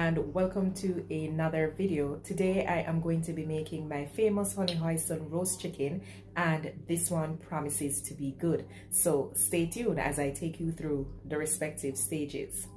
and welcome to another video. Today I am going to be making my famous honey hoisin roast chicken, and this one promises to be good. So stay tuned as I take you through the respective stages.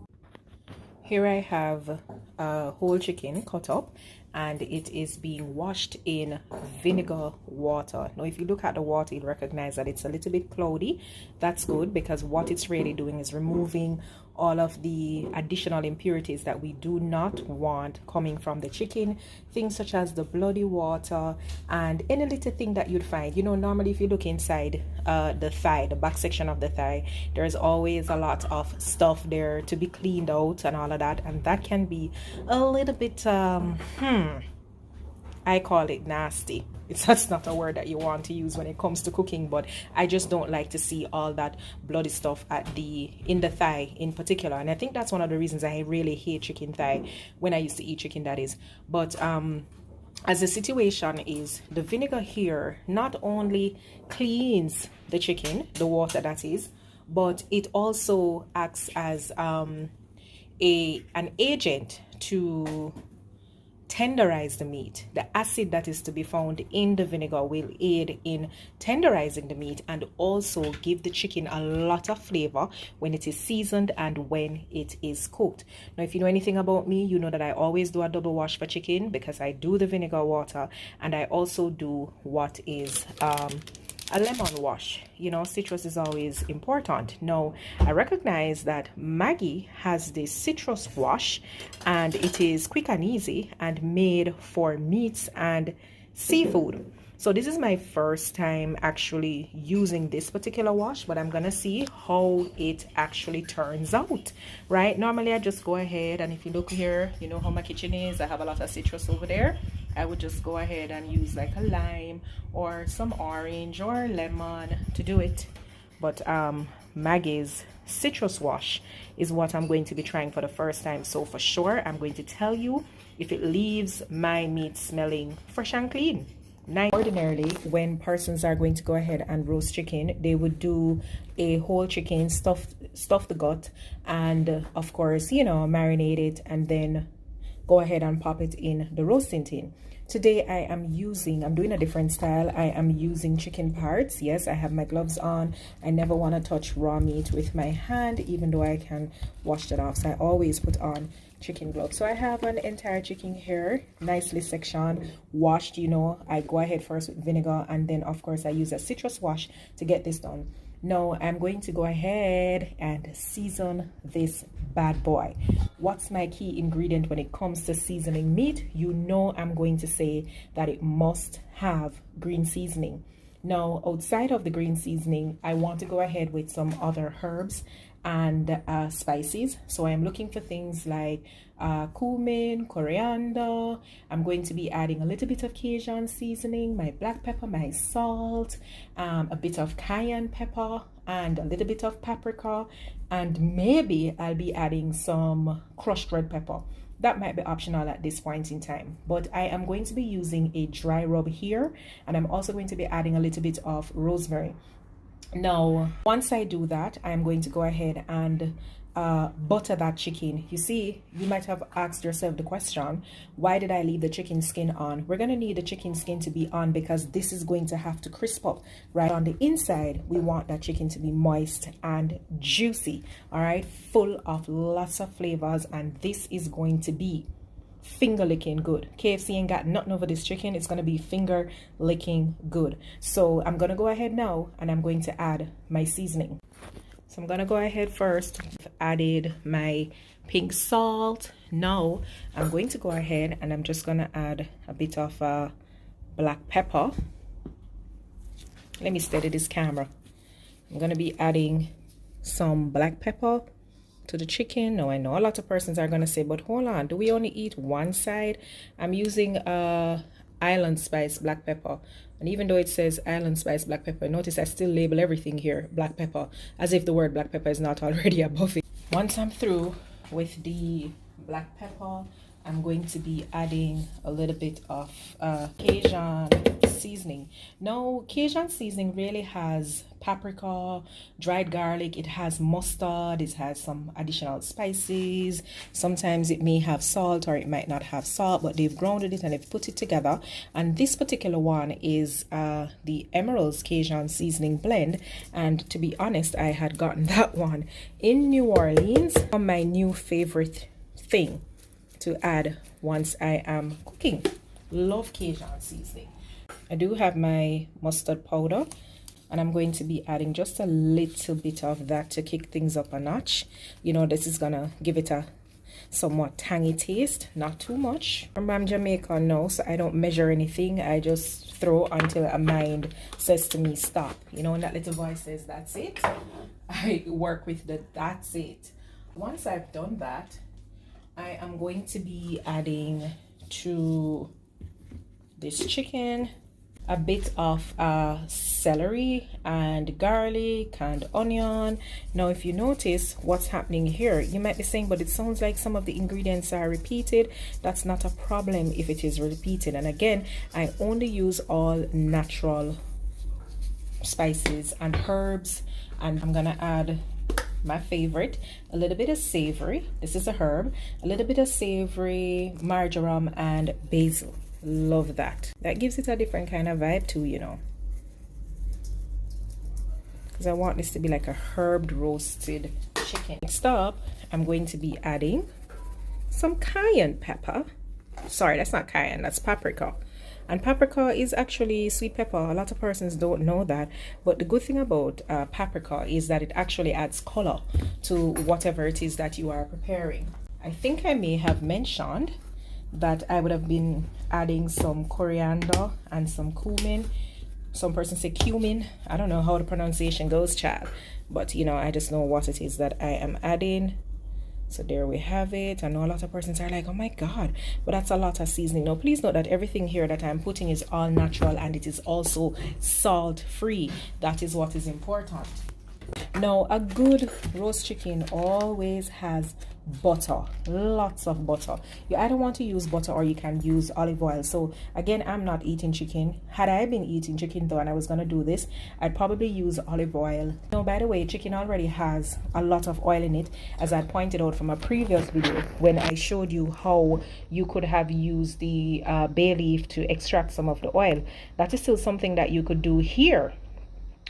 Here I have a whole chicken cut up, and it is being washed in vinegar water. Now if you look at the water, you'll recognize that it's a little bit cloudy. That's good, because what it's really doing is removing all of the additional impurities that we do not want coming from the chicken, things such as the bloody water and any little thing that you'd find. You know, normally if you look inside the thigh, the back section of the thigh, there's always a lot of stuff there to be cleaned out and all of that, and that can be a little bit I call it nasty. That's not a word that you want to use when it comes to cooking, but I just don't like to see all that bloody stuff in the thigh in particular. And I think that's one of the reasons I really hate chicken thigh when I used to eat chicken, that is. But as the situation is, the vinegar here not only cleans the chicken, the water that is, but it also acts as an agent to tenderize the meat. The acid that is to be found in the vinegar will aid in tenderizing the meat and also give the chicken a lot of flavor when it is seasoned and when it is cooked. Now if you know anything about me, you know that I always do a double wash for chicken, because I do the vinegar water and I also do what is a lemon wash. You know, citrus is always important. Now I recognize that Maggie has this citrus wash, and it is quick and easy and made for meats and seafood. So this is my first time actually using this particular wash, but I'm gonna see how it actually turns out, right? Normally I just go ahead, and if you look here, you know how my kitchen is, I have a lot of citrus over there. I would just go ahead and use like a lime or some orange or lemon to do it. But Maggie's citrus wash is what I'm going to be trying for the first time. So for sure, I'm going to tell you if it leaves my meat smelling fresh and clean. Ordinarily, when persons are going to go ahead and roast chicken, they would do a whole chicken, stuff the gut, and of course, you know, marinate it and then go ahead and pop it in the roasting tin. Today I'm doing a different style. I am using chicken parts. Yes, I have my gloves on. I never want to touch raw meat with my hand, even though I can wash that off. So I always put on chicken gloves. So I have an entire chicken here, nicely sectioned, washed. You know, I go ahead first with vinegar, and then of course I use a citrus wash to get this done. Now I'm going to go ahead and season this bad boy. What's my key ingredient when it comes to seasoning meat? You know I'm going to say that it must have green seasoning. Now outside of the green seasoning, I want to go ahead with some other herbs and spices. So I'm looking for things like cumin, coriander. I'm going to be adding a little bit of Cajun seasoning, my black pepper, my salt, a bit of cayenne pepper, and a little bit of paprika, and maybe I'll be adding some crushed red pepper. That might be optional at this point in time, but I am going to be using a dry rub here, and I'm also going to be adding a little bit of rosemary. Now once I do that, I'm going to go ahead and butter that chicken. You see, you might have asked yourself the question, why did I leave the chicken skin on? We're going to need the chicken skin to be on because this is going to have to crisp up. Right on the inside, we want that chicken to be moist and juicy, all right, full of lots of flavors, and this is going to be finger licking good. KFC ain't got nothing over this chicken. It's going to be finger licking good. So I'm going to go ahead now, and I'm going to add my seasoning. So I'm going to go ahead first. I've added my pink salt. Now I'm going to go ahead and I'm just going to add a bit of black pepper. Let me steady this camera. I'm going to be adding some black pepper to the chicken. Now I know a lot of persons are going to say, but hold on, do we only eat one side? I'm using island spice black pepper, and even though it says island spice black pepper, notice I still label everything here black pepper, as if the word black pepper is not already above it. Once I'm through with the black pepper I'm going to be adding a little bit of Cajun seasoning. Now, Cajun seasoning really has paprika, dried garlic, it has mustard, it has some additional spices. Sometimes it may have salt or it might not have salt, but they've grounded it and they've put it together. And this particular one is the Emerald's Cajun seasoning blend. And to be honest, I had gotten that one in New Orleans. My new favorite thing to add once I am cooking. Love Cajun seasoning. I do have my mustard powder, and I'm going to be adding just a little bit of that to kick things up a notch. You know, this is gonna give it a somewhat tangy taste, not too much. Remember, I'm Jamaican now, so I don't measure anything. I just throw until a mind says to me stop. You know, when that little voice says that's it, I work with the that's it. Once I've done that, I am going to be adding to this chicken a bit of celery and garlic and onion. Now, if you notice what's happening here, you might be saying, but it sounds like some of the ingredients are repeated. That's not a problem if it is repeated. And again, I only use all natural spices and herbs, and I'm gonna add my favorite, a little bit of savory. This is a herb. A little bit of savory, marjoram, and basil. Love that. That gives it a different kind of vibe too, you know, because I want this to be like a herbed roasted chicken. Next up, I'm going to be adding some cayenne pepper. Sorry, that's not cayenne, that's paprika. And paprika is actually sweet pepper. A lot of persons don't know that, but the good thing about paprika is that it actually adds color to whatever it is that you are preparing. I think I may have mentioned that I would have been adding some coriander and some cumin. Some persons say cumin. I don't know how the pronunciation goes, child, but you know, I just know what it is that I am adding. So there we have it. I know a lot of persons are like, oh my god, but that's a lot of seasoning. Now please note that everything here that I'm putting is all natural, and it is also salt free. That is what is important. Now, a good roast chicken always has butter, lots of butter. You either want to use butter or you can use olive oil. So again, I'm not eating chicken. Had I been eating chicken though and I was gonna do this, I'd probably use olive oil. Now, by the way, chicken already has a lot of oil in it, as I pointed out from a previous video when I showed you how you could have used the bay leaf to extract some of the oil. That is still something that you could do here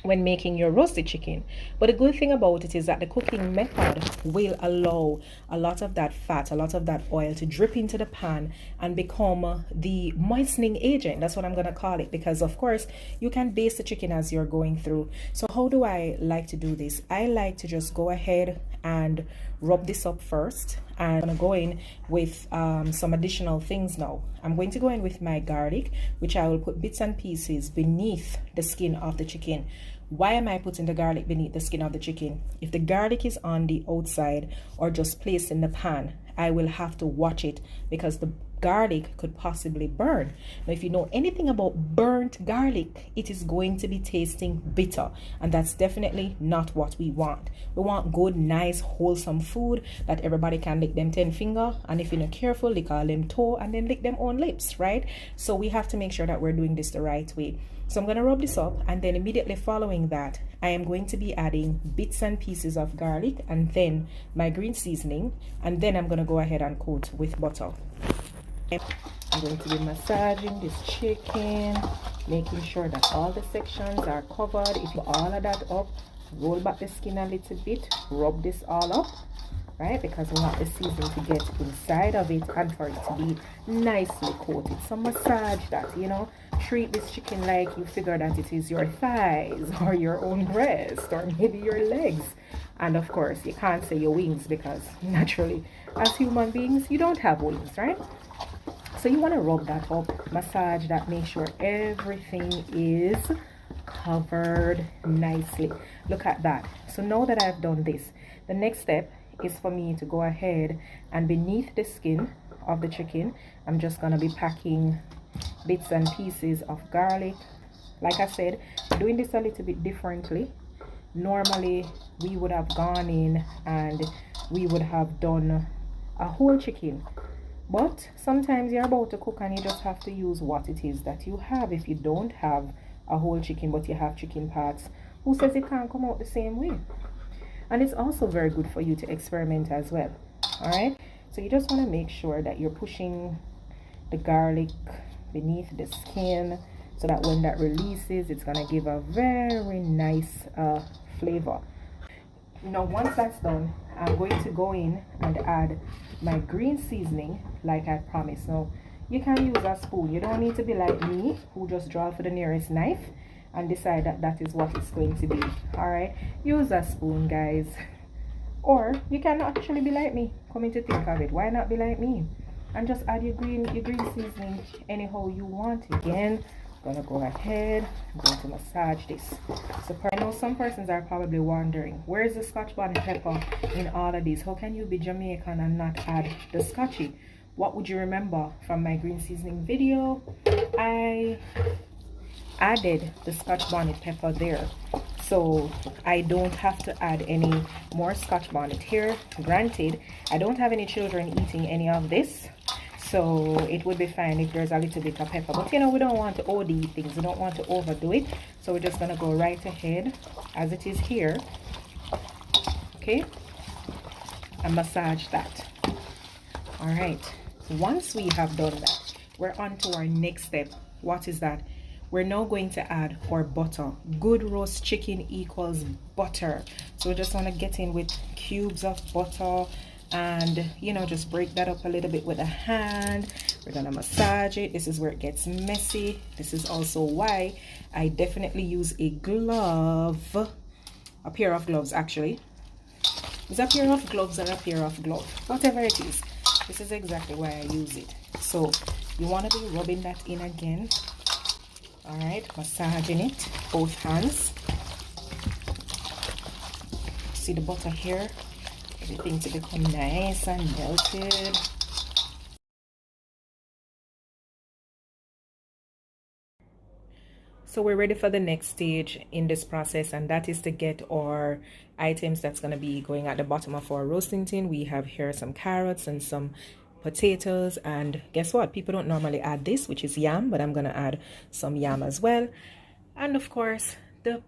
when making your roasted chicken. But the good thing about it is that the cooking method will allow a lot of that fat, a lot of that oil to drip into the pan and become the moistening agent. That's what I'm going to call it, because of course you can baste the chicken as you're going through. So how do I like to do this? I like to just go ahead and rub this up first, and I'm going to go in with some additional things now. I'm going to go in with my garlic, which I will put bits and pieces beneath the skin of the chicken. Why am I putting the garlic beneath the skin of the chicken? If the garlic is on the outside or just placed in the pan, I will have to watch it, because the garlic could possibly burn. Now, if you know anything about burnt garlic, it is going to be tasting bitter, and that's definitely not what we want. We want good, nice, wholesome food that everybody can lick them 10 finger, and if you're not careful, lick all them toe and then lick them own lips, right? So we have to make sure that we're doing this the right way. So I'm going to rub this up, and then immediately following that, I am going to be adding bits and pieces of garlic and then my green seasoning, and then I'm going to go ahead and coat with butter. I'm going to be massaging this chicken, making sure that all the sections are covered. If you all of that up, roll back the skin a little bit, rub this all up, right? Because we want the seasoning to get inside of it and for it to be nicely coated. So massage that, you know, treat this chicken like you figure that it is your thighs or your own breast or maybe your legs. And of course, you can't say your wings, because naturally, as human beings, you don't have wings, right? So you want to rub that up, massage that, make sure everything is covered nicely. Look at that. So now that I've done this, the next step is for me to go ahead and beneath the skin of the chicken, I'm just going to be packing bits and pieces of garlic. Like I said, doing this a little bit differently. Normally we would have gone in and we would have done a whole chicken, But sometimes you're about to cook and you just have to use what it is that you have. If you don't have a whole chicken but you have chicken parts, who says it can't come out the same way? And it's also very good for you to experiment as well. All right, so you just want to make sure that you're pushing the garlic beneath the skin so that when that releases, it's going to give a very nice flavor. Now once that's done, I'm going to go in and add my green seasoning like I promised. Now you can use a spoon. You don't need to be like me, who just draw for the nearest knife and decide that that is what it's going to be. All right, use a spoon, guys. Or you can actually be like me. Coming to think of it, why not be like me and just add your green seasoning anyhow you want it. Again, I'm gonna go ahead, I'm going to massage this. So I know some persons are probably wondering, where is the Scotch bonnet pepper in all of these? How can you be Jamaican and not add the Scotchy? What would you remember from my green seasoning video? I added the Scotch bonnet pepper there, so I don't have to add any more Scotch bonnet here. Granted, I don't have any children eating any of this, so it would be fine if there's a little bit of pepper, but you know, we don't want to OD things, we don't want to overdo it, so we're just gonna go right ahead as it is here, okay, and massage that. All right, once we have done that, we're on to our next step. What is that? We're now going to add our butter. Good roast chicken equals butter. So we just want to get in with cubes of butter and, you know, just break that up a little bit with a hand. We're going to massage it. This is where it gets messy. This is also why I definitely use a glove, a pair of gloves actually. Is a pair of gloves or a pair of gloves? Whatever it is. This is exactly why I use it. So you want to be rubbing that in again. All right, massaging it, both hands. See the butter here, everything to become nice and melted. So we're ready for the next stage in this process, and that is to get our items that's going to be going at the bottom of our roasting tin. We have here some carrots and some potatoes, and guess what, people don't normally add this, which is yam, but I'm gonna add some yam as well. And of course, the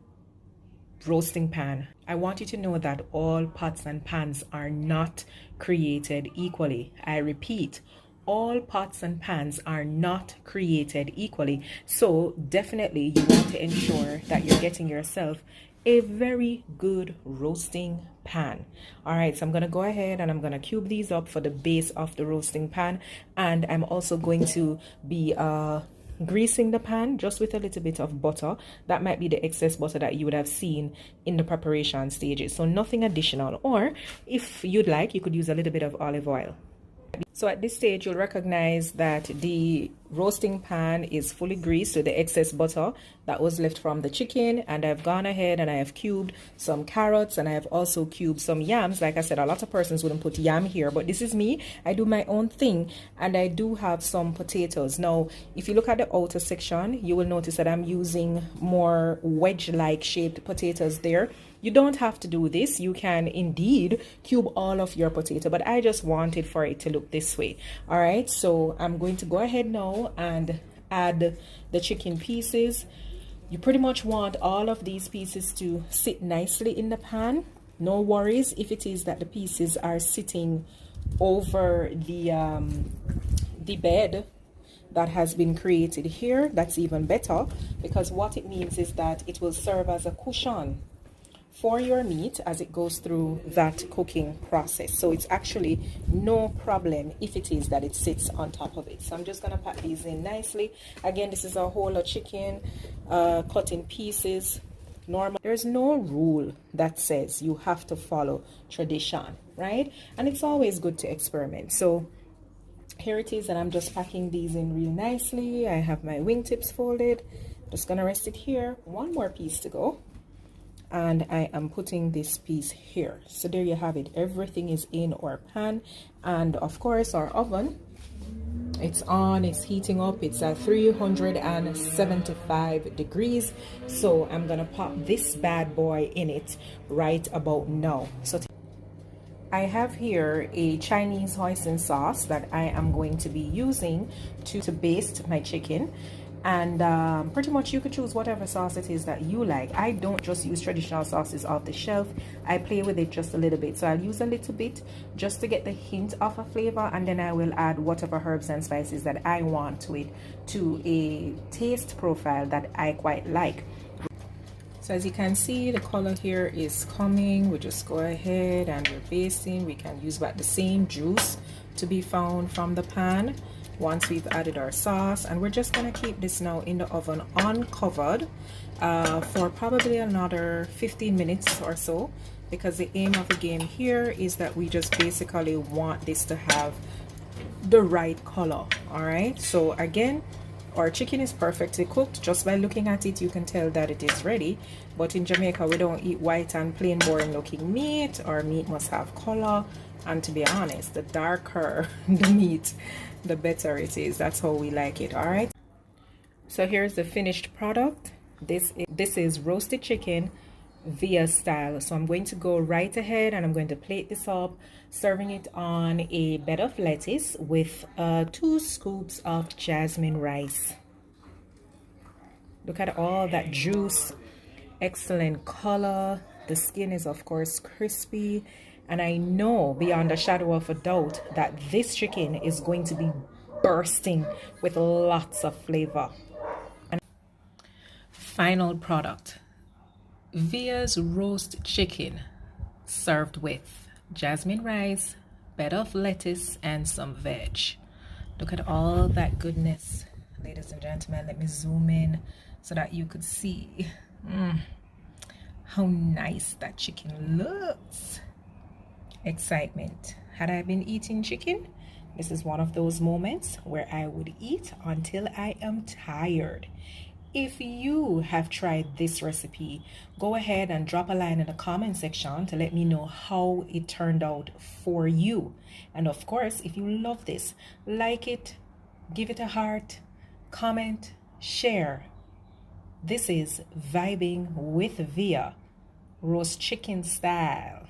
roasting pan. I want you to know that all pots and pans are not created equally. I repeat, all pots and pans are not created equally, so definitely you want to ensure that you're getting yourself a very good roasting pan. All right, so I'm going to go ahead and I'm going to cube these up for the base of the roasting pan, and I'm also going to be greasing the pan just with a little bit of butter. That might be the excess butter that you would have seen in the preparation stages, so nothing additional, or if you'd like, you could use a little bit of olive oil. So at this stage, you'll recognize that the roasting pan is fully greased with the excess butter that was left from the chicken, and I've gone ahead and I have cubed some carrots, and I have also cubed some yams. Like I said, a lot of persons wouldn't put yam here, but this is me. I do my own thing, and I do have some potatoes. Now, if you look at the outer section, you will notice that I'm using more wedge-like shaped potatoes there. You don't have to do this. You can indeed cube all of your potato, but I just wanted for it to look this way. All right, so I'm going to go ahead now and add the chicken pieces. You pretty much want all of these pieces to sit nicely in the pan. No worries if it is that the pieces are sitting over the bed that has been created here. That's even better, because what it means is that it will serve as a cushion for your meat as it goes through that cooking process. So it's actually no problem if it is that it sits on top of it. So I'm just going to pack these in nicely. Again, this is a whole chicken cut in pieces. Normal. There's no rule that says you have to follow tradition, right? And it's always good to experiment. So here it is, and I'm just packing these in real nicely. I have my wingtips folded. Just gonna rest it here. One more piece to go, and I am putting this piece here. So there you have it. Everything is in our pan, and of course our oven, it's on, it's heating up. It's at 375 degrees. So I'm gonna pop this bad boy in it right about now. So I have here a Chinese hoisin sauce that I am going to be using to baste my chicken. And pretty much you could choose whatever sauce it is that you like. I don't just use traditional sauces off the shelf. I play with it just a little bit. So I'll use a little bit just to get the hint of a flavor, and then I will add whatever herbs and spices that I want to it, to a taste profile that I quite like. So as you can see, the color here is coming. We just go ahead and we're basting. We can use back the same juice to be found from the pan once we've added our sauce, and we're just going to keep this now in the oven uncovered for probably another 15 minutes or so, because the aim of the game here is that we just basically want this to have the right color. All right, so again, our chicken is perfectly cooked. Just by looking at it, you can tell that it is ready. But in Jamaica, we don't eat white and plain boring looking meat. Our meat must have color, and to be honest, the darker the meat, the better it is. That's how we like it. All right, so here's the finished product. This is roasted chicken via style. So I'm going to go right ahead and I'm going to plate this up, serving it on a bed of lettuce with 2 scoops of jasmine rice. Look at all that juice, excellent color. The skin is of course crispy, and I know beyond a shadow of a doubt that this chicken is going to be bursting with lots of flavor. And final product, Via's roast chicken, served with jasmine rice, bed of lettuce, and some veg. Look at all that goodness, ladies and gentlemen. Let me zoom in so that you could see how nice that chicken looks. Excitement. Had I been eating chicken, this is one of those moments where I would eat until I am tired. If you have tried this recipe, go ahead and drop a line in the comment section to let me know how it turned out for you. And of course, if you love this, like it, give it a heart, comment, share. This is Vibing with Via, roast chicken style.